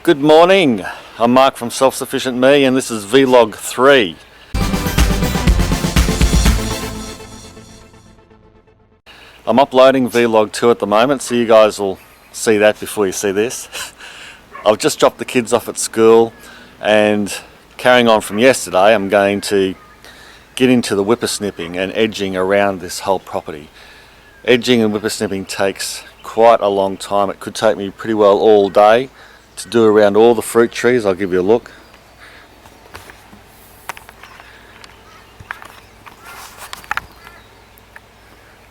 Good morning, I'm Mark from Self-Sufficient Me and this is Vlog 3. I'm uploading Vlog 2 at the moment, so you guys will see that before you see this. I've just dropped the kids off at school and carrying on from yesterday I'm going to get into the whippersnipping and edging around this whole property. Edging and whippersnipping takes quite a long time. It could take me pretty well all day to do around all the fruit trees. I'll give you a look.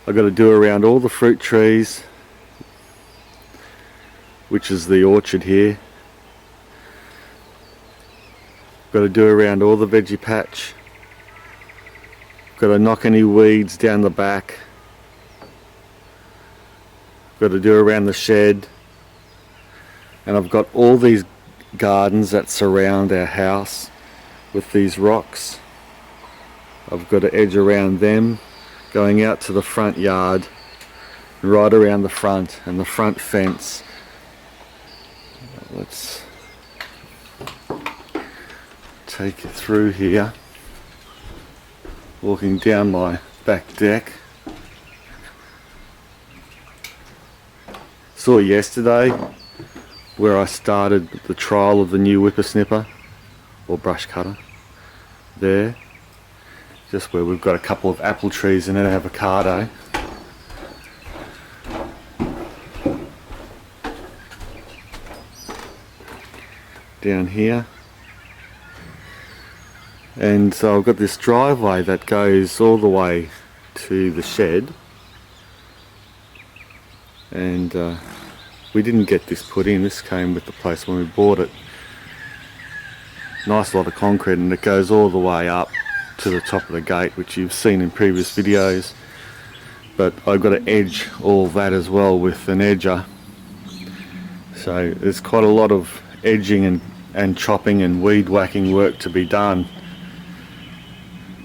I've got to do around all the fruit trees, which is the orchard here. Got to do around all the veggie patch. Got to knock any weeds down the back. Got to do around the shed. And I've got all these gardens that surround our house with these rocks. I've got to edge around them, going out to the front yard, right around the front and the front fence. Let's take you through here, walking down my back deck. Saw yesterday where I started the trial of the new whippersnipper or brush cutter there, just where we've got a couple of apple trees and an avocado. Down here, and so I've got this driveway that goes all the way to the shed, and we didn't get this put in. This came with the place when we bought it. Nice lot of concrete, and it goes all the way up to the top of the gate, which you've seen in previous videos. But I've got to edge all that as well with an edger. So there's quite a lot of edging and chopping and weed whacking work to be done.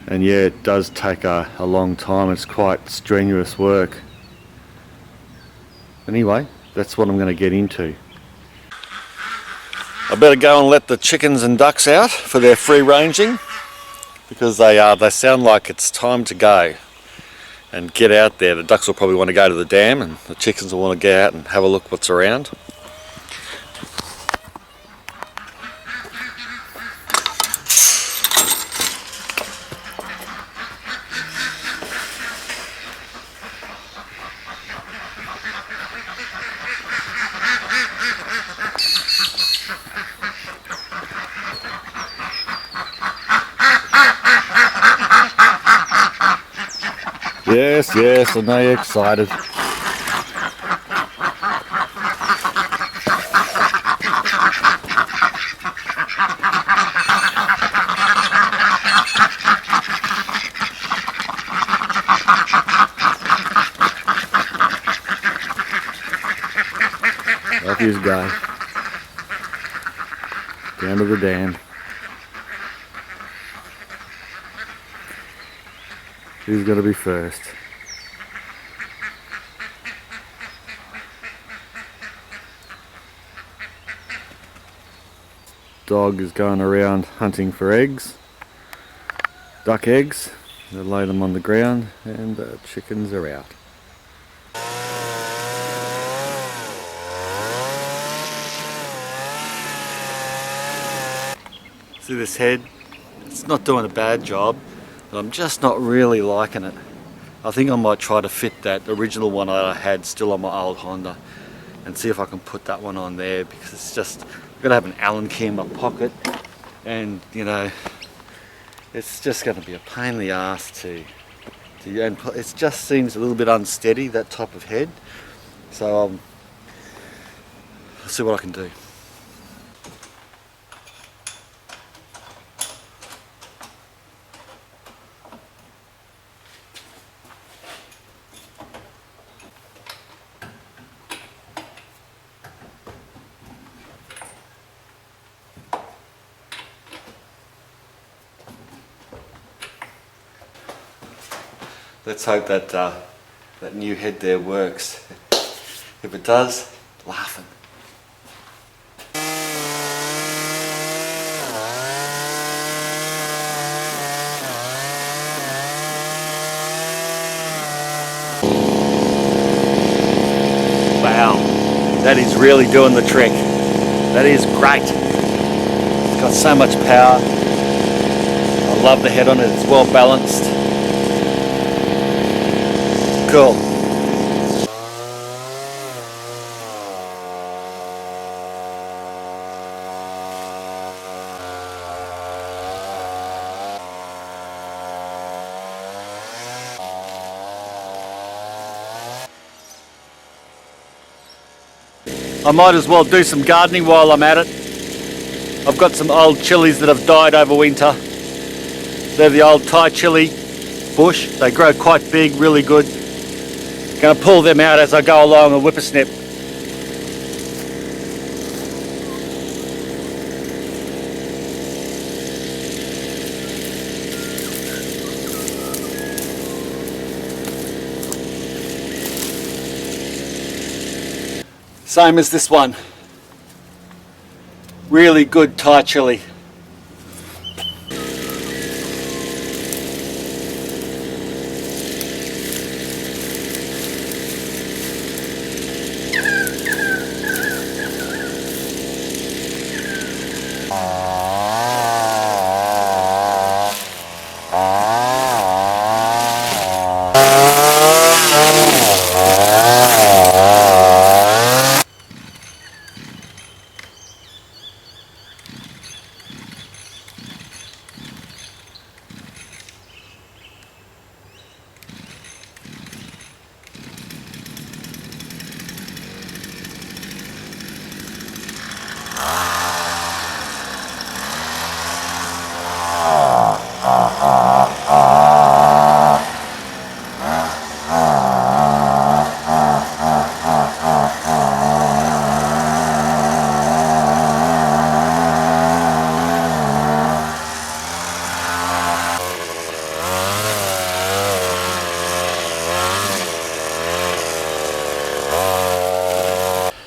And yeah, it does take a long time. It's quite strenuous work. Anyway, that's what I'm going to get into. I better go and let the chickens and ducks out for their free ranging, because they sound like it's time to go and get out there. The ducks will probably want to go to the dam and the chickens will want to get out and have a look what's around. Yes, I know you're excited. Off you go. Down to the dam. Who's got to be first? Dog is going around hunting for eggs, duck eggs. They lay them on the ground and the chickens are out. See this head? It's not doing a bad job, but I'm just not really liking it. I think I might try to fit that original one that I had still on my old Honda and see if I can put that one on there, because it's just, I've got to have an Allen key in my pocket, and you know, it's just going to be a pain in the ass to and it just seems a little bit unsteady, that type of head. So I'll see what I can do. Let's hope that that new head there works. If it does, laughing. That is really doing the trick. That is great. It's got so much power. I love the head on it, it's well balanced. Cool. I might as well do some gardening while I'm at it. I've got some old chilies that have died over winter. They're the old Thai chili bush. They grow quite big, really good. Going to pull them out as I go along and whip a snip. Same as this one. Really good Thai chili.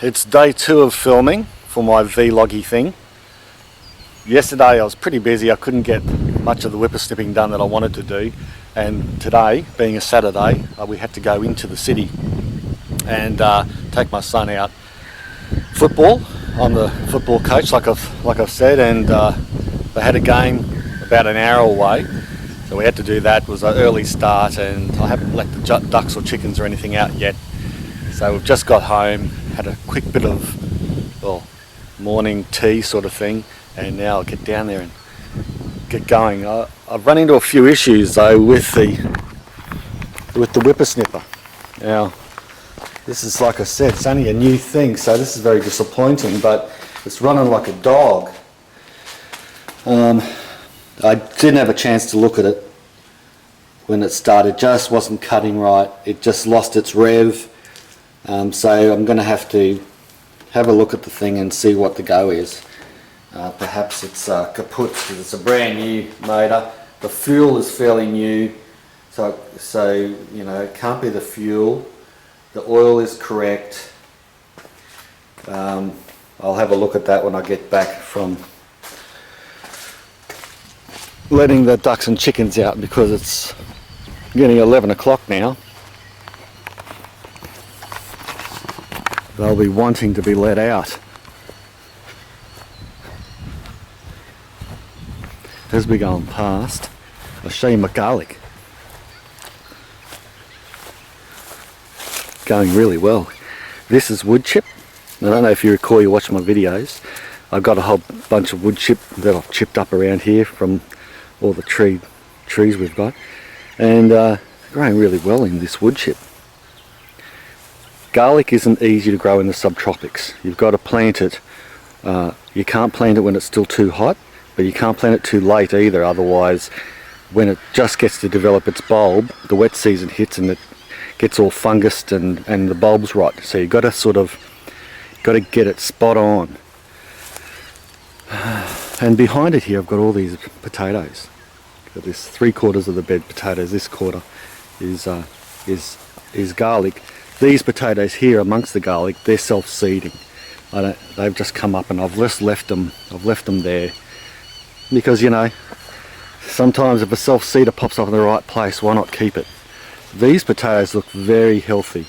It's day 2 of filming for my vloggy thing. Yesterday I was pretty busy, I couldn't get much of the whippersnipping done that I wanted to do, and today, being a Saturday, we had to go into the city and take my son out football on the football coach, like I've said, and they had a game about an hour away, so we had to do that. It was an early start, and I haven't let the ducks or chickens or anything out yet. So we've just got home, had a quick bit of, well, morning tea sort of thing, and now I'll get down there and get going. I've run into a few issues though with the whippersnipper. Now, this is, like I said, it's only a new thing, so this is very disappointing, but it's running like a dog. I didn't have a chance to look at it when it started, just wasn't cutting right, it just lost its rev. So I'm going to have a look at the thing and see what the go is. Perhaps it's kaput because it's a brand new motor. The fuel is fairly new, so you know, it can't be the fuel. The oil is correct. I'll have a look at that when I get back from letting the ducks and chickens out, because it's getting 11 o'clock now. They'll be wanting to be let out. As we go on past, I'll show you my garlic. Going really well. This is wood chip. I don't know if you recall, you watch my videos. I've got a whole bunch of wood chip that I've chipped up around here from all the trees we've got, and growing really well in this wood chip. Garlic isn't easy to grow in the subtropics. You've got to plant it. You can't plant it when it's still too hot, but you can't plant it too late either, otherwise when it just gets to develop its bulb, the wet season hits and it gets all fungused and the bulb's rot. So you've got to get it spot on. And behind it here I've got all these potatoes. Got this 3/4 of the bed potatoes. This quarter is garlic. These potatoes here amongst the garlic, they're self-seeding. They've just come up and I've just left them there, because, you know, sometimes if a self-seeder pops up in the right place, why not keep it? These potatoes look very healthy,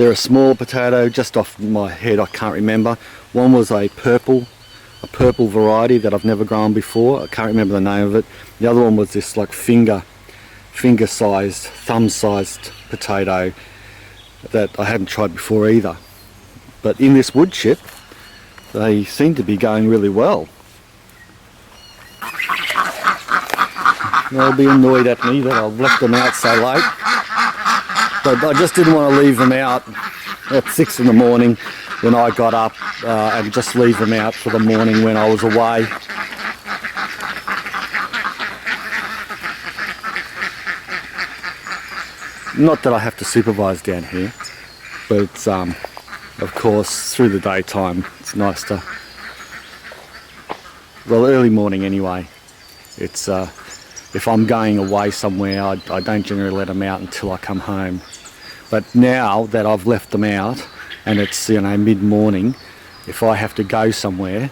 They're a smaller potato, just off my head I can't remember. One was a purple variety that I've never grown before. I can't remember the name of it. The other one was this like finger-sized, thumb-sized potato that I hadn't tried before either. But in this wood chip, they seem to be going really well. They'll be annoyed at me that I've left them out so late. But I just didn't want to leave them out at 6 in the morning when I got up and just leave them out for the morning when I was away. Not that I have to supervise down here, but it's, of course, through the daytime, it's nice to, well, early morning anyway. It's, if I'm going away somewhere, I don't generally let them out until I come home. But now that I've left them out, and it's, you know, mid-morning, if I have to go somewhere,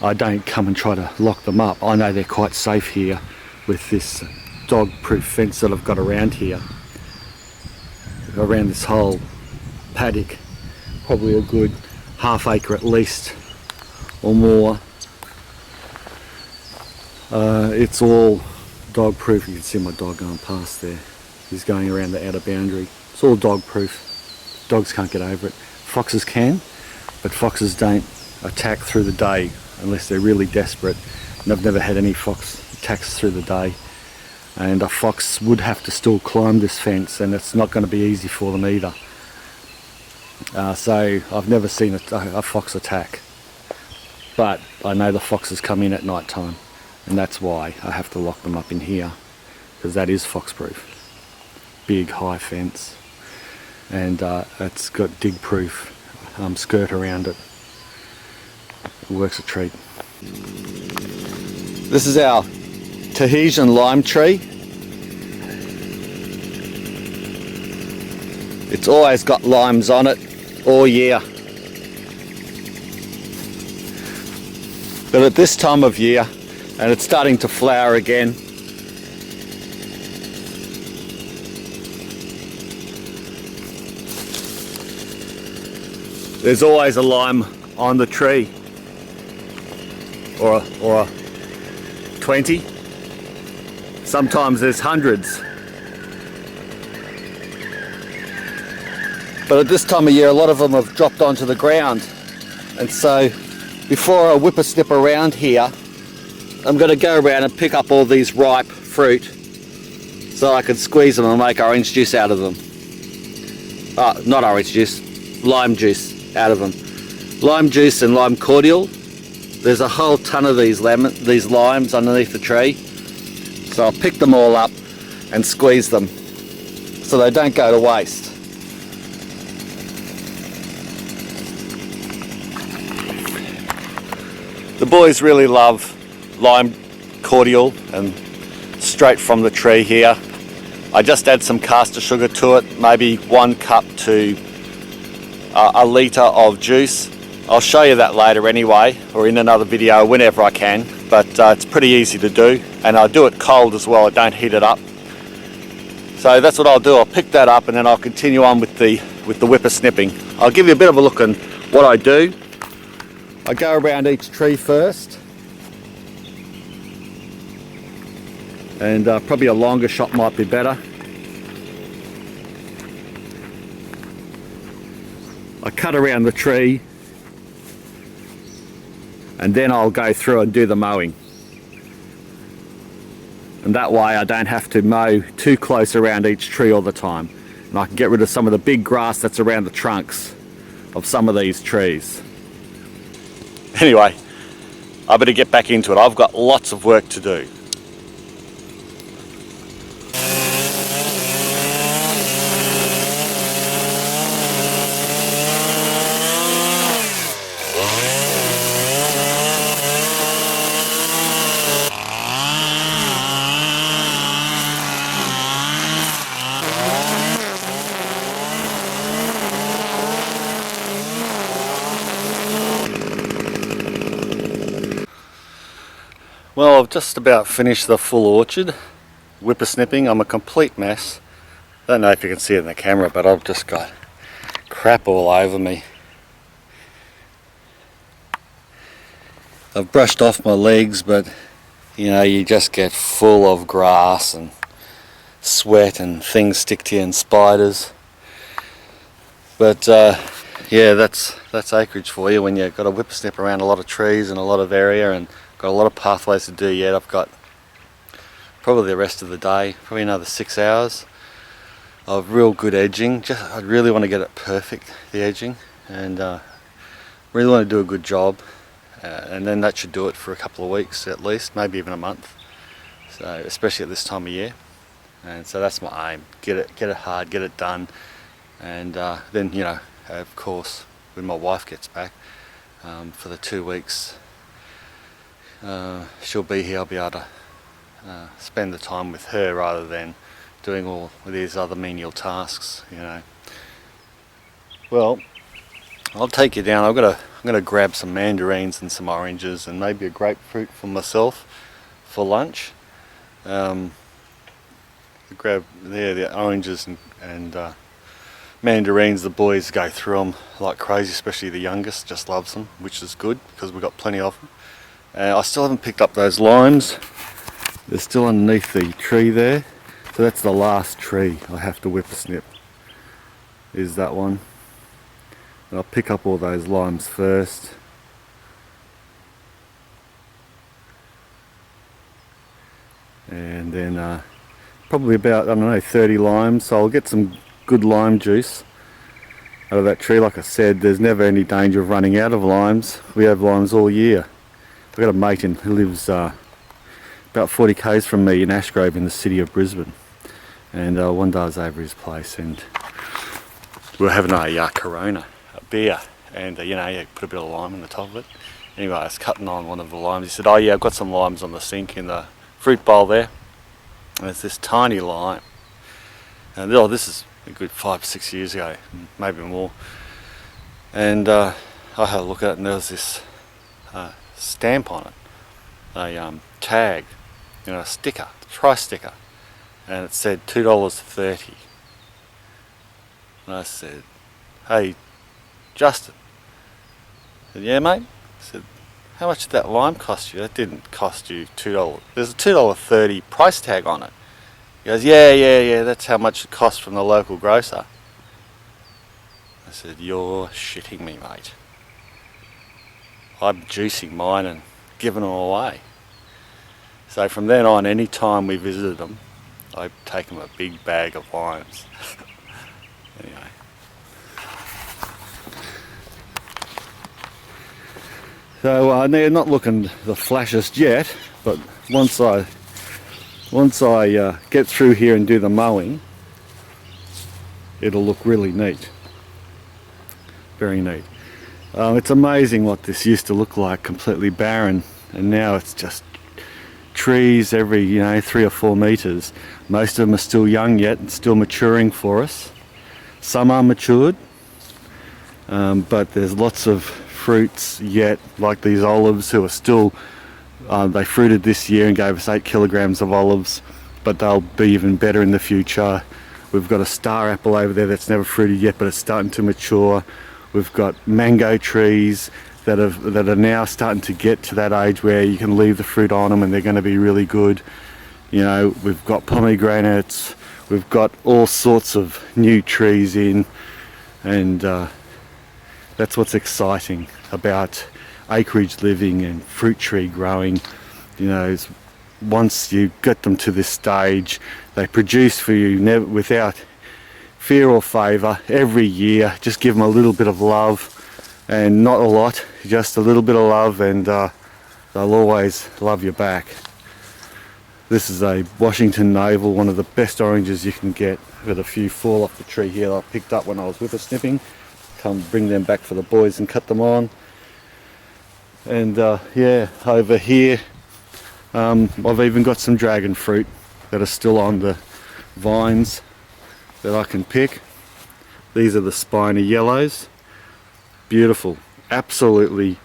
I don't come and try to lock them up. I know they're quite safe here with this dog-proof fence that I've got around here. Around this whole paddock, probably a good half acre at least, or more. It's all dog proof. You can see my dog going past there. He's going around the outer boundary. It's all dog proof. Dogs can't get over it. Foxes can, but foxes don't attack through the day unless they're really desperate. And I've never had any fox attacks through the day. And a fox would have to still climb this fence, and it's not going to be easy for them either. So I've never seen a fox attack, but I know the foxes come in at night time, and that's why I have to lock them up in here, because that is fox proof. Big high fence, and it's got dig proof skirt around it. It works a treat. This is our Tahitian lime tree. It's always got limes on it all year. But at this time of year, and it's starting to flower again, there's always a lime on the tree, or a 20. Sometimes there's hundreds. But at this time of year, a lot of them have dropped onto the ground. And so before I whip a snip around here, I'm going to go around and pick up all these ripe fruit so I can squeeze them and make orange juice out of them. Not orange juice, lime juice out of them. Lime juice and lime cordial. There's a whole ton of these limes underneath the tree. So I'll pick them all up and squeeze them so they don't go to waste. The boys really love lime cordial and straight from the tree here. I just add some caster sugar to it, maybe 1 cup to a litre of juice. I'll show you that later anyway, or in another video whenever I can, but it's pretty easy to do, and I do it cold as well. I don't heat it up. So that's what I'll do. I'll pick that up and then I'll continue on with the whipper snipping. I'll give you a bit of a look on what I do. I go around each tree first, and probably a longer shot might be better. I cut around the tree, and then I'll go through and do the mowing. And that way I don't have to mow too close around each tree all the time. And I can get rid of some of the big grass that's around the trunks of some of these trees. Anyway, I better get back into it. I've got lots of work to do. Well, I've just about finished the full orchard. Whipper snipping. I'm a complete mess. I don't know if you can see it in the camera, but I've just got crap all over me. I've brushed off my legs, but you know, you just get full of grass and sweat and things stick to you and spiders. But yeah, that's acreage for you when you've got a whippersnip around a lot of trees and a lot of area and got a lot of pathways to do yet. I've got probably the rest of the day, probably another 6 hours of real good edging. I really want to get it perfect, the edging, and really want to do a good job. And then that should do it for a couple of weeks at least, maybe even a month. So especially at this time of year, and so that's my aim: get it hard, get it done, and then you know, of course, when my wife gets back for the 2 weeks, she'll be here. I'll be able to spend the time with her rather than doing all these other menial tasks. You know. Well, I'll take you down. I'm gonna grab some mandarins and some oranges and maybe a grapefruit for myself for lunch. Grab there the oranges and mandarins. The boys go through them like crazy, especially the youngest, just loves them, which is good because we've got plenty of them. I still haven't picked up those limes. They're still underneath the tree there. So that's the last tree I have to whippersnip, is that one. And I'll pick up all those limes first. And then probably about, I don't know, 30 limes. So I'll get some good lime juice out of that tree. Like I said, there's never any danger of running out of limes. We have limes all year. I've got a mate who lives about 40 k's from me in Ashgrove in the city of Brisbane. And one day I was over his place and we were having a Corona, a beer, and you know, you put a bit of lime on the top of it. Anyway, I was cutting on one of the limes. He said, "Oh yeah, I've got some limes on the sink in the fruit bowl there." And it's this tiny lime. And this is a good 5 or 6 years ago, maybe more. And I had a look at it, and there was this stamp on it, a tag, you know, a sticker, a price sticker, and it said $2.30. And I said, "Hey, Justin." I said, "Yeah, mate?" I said, "How much did that lime cost you?" "That didn't cost you $2. There's a $2.30 price tag on it." He goes, yeah, that's how much it costs from the local grocer." I said, "You're shitting me, mate. I'm juicing mine and giving them away." So from then on, any time we visited them, I take them a big bag of limes. Anyway. So they're not looking the flashest yet, but once I get through here and do the mowing, it'll look really neat. Very neat. It's amazing what this used to look like, completely barren, and now it's just trees every 3 or 4 meters. Most of them are still young yet and still maturing for us. Some are matured, but there's lots of fruits yet, like these olives who are still, they fruited this year and gave us 8 kilograms of olives, but they'll be even better in the future. We've got a star apple over there that's never fruited yet, but it's starting to mature. We've got mango trees that are now starting to get to that age where you can leave the fruit on them and they're going to be really good. You know, we've got pomegranates, we've got all sorts of new trees in, and that's what's exciting about acreage living and fruit tree growing. You know, is once you get them to this stage, they produce for you without fear or favour every year. Just give them a little bit of love, and not a lot, just a little bit of love, and they'll always love you back. This is a Washington Navel, one of the best oranges you can get. I've got a few fall off the tree here that I picked up when I was whippersnipping. Come bring them back for the boys and cut them on. And yeah, over here I've even got some dragon fruit that are still on the vines that I can pick. These are the spiny yellows. Beautiful, absolutely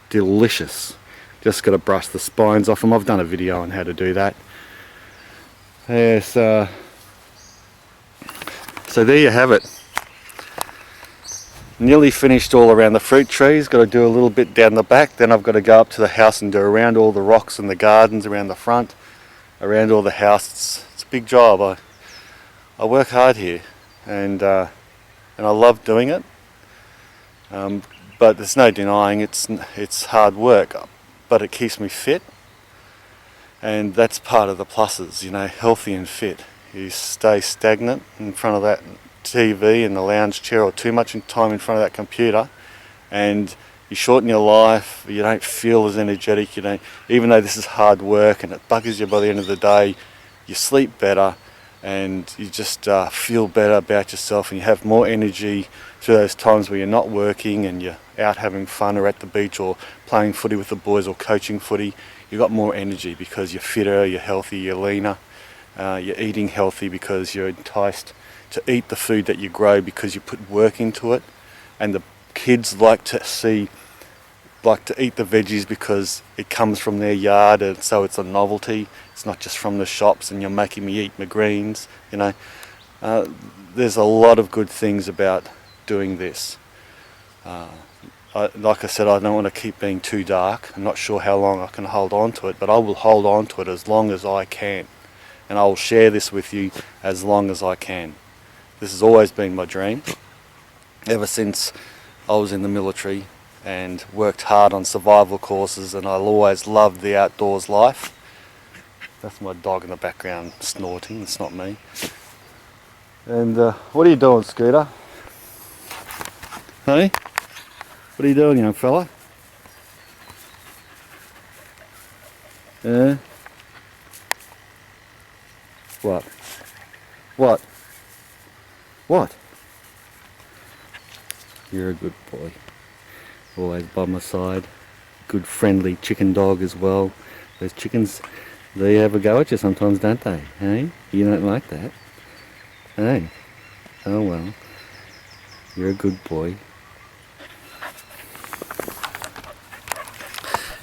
delicious. Just got to brush the spines off them. I've done a video on how to do that. Yes, so there you have it. Nearly finished all around the fruit trees. Got to do a little bit down the back. Then I've got to go up to the house and do around all the rocks and the gardens around the front, around all the house. It's a big job. I work hard here, and I love doing it. But there's no denying it's hard work, but it keeps me fit, and that's part of the pluses. You know, healthy and fit. You stay stagnant in front of that TV in the lounge chair, or too much time in front of that computer, and you shorten your life. You don't feel as energetic. You don't, even though this is hard work and it buggers you by the end of the day, you sleep better, and you just feel better about yourself, and you have more energy through those times where you're not working and you're out having fun or at the beach or playing footy with the boys or coaching footy. You've got more energy because you're fitter, you're healthy, you're leaner, you're eating healthy because you're enticed to eat the food that you grow because you put work into it. And the kids like to eat the veggies because it comes from their yard, and so it's a novelty. It's not just from the shops and you're making me eat my greens, you know. There's a lot of good things about doing this. Like I said, I don't want to keep being too dark. I'm not sure how long I can hold on to it, but I will hold on to it as long as I can, and I will share this with you as long as I can. This has always been my dream, ever since I was in the military and worked hard on survival courses, and I always loved the outdoors life. That's my dog in the background snorting, it's not me. And what are you doing, Scooter? Hey? What are you doing, young fella? Yeah? What? What? What? You're a good boy. Always by my side. Good friendly chicken dog as well. Those chickens, they have a go at you sometimes, don't they? Hey? You don't like that? Hey? Oh well. You're a good boy.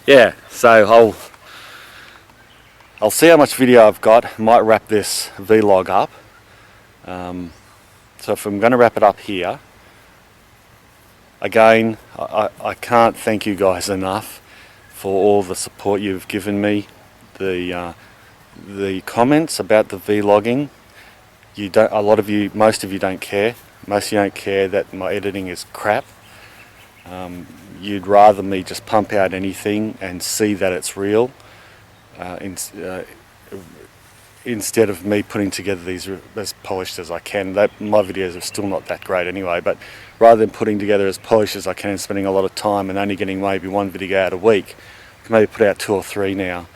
Yeah, so I'll see how much video I've got. Might wrap this vlog up. So if I'm going to wrap it up here, again, I can't thank you guys enough for all the support you've given me, the comments about the vlogging. Most of you don't care. Most of you don't care that my editing is crap. You'd rather me just pump out anything and see that it's real, instead of me putting together these as polished as I can. My videos are still not that great anyway, but rather than putting together as polished as I can and spending a lot of time and only getting maybe one video out a week, I can maybe put out 2 or 3 now,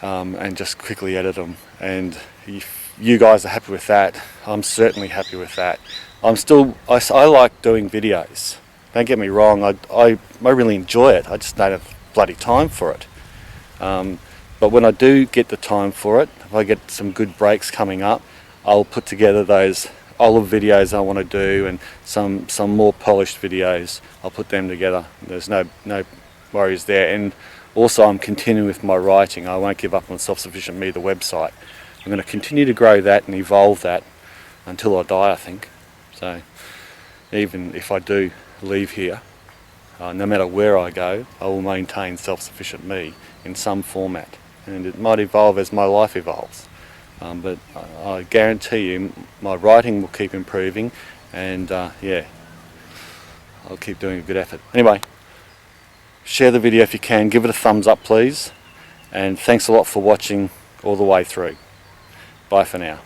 and just quickly edit them. And if you guys are happy with that, I'm certainly happy with that. I like doing videos. Don't get me wrong, I really enjoy it. I just don't have bloody time for it. But when I do get the time for it, if I get some good breaks coming up, I'll put together those olive videos I want to do, and some more polished videos. I'll put them together. There's no worries there. And also I'm continuing with my writing. I won't give up on Self-Sufficient Me, the website. I'm going to continue to grow that and evolve that until I die, I think. So even if I do leave here, no matter where I go, I will maintain Self-Sufficient Me in some format, and it might evolve as my life evolves, but I guarantee you my writing will keep improving, and yeah, I'll keep doing a good effort. Anyway, share the video if you can, give it a thumbs up please, and thanks a lot for watching all the way through. Bye for now.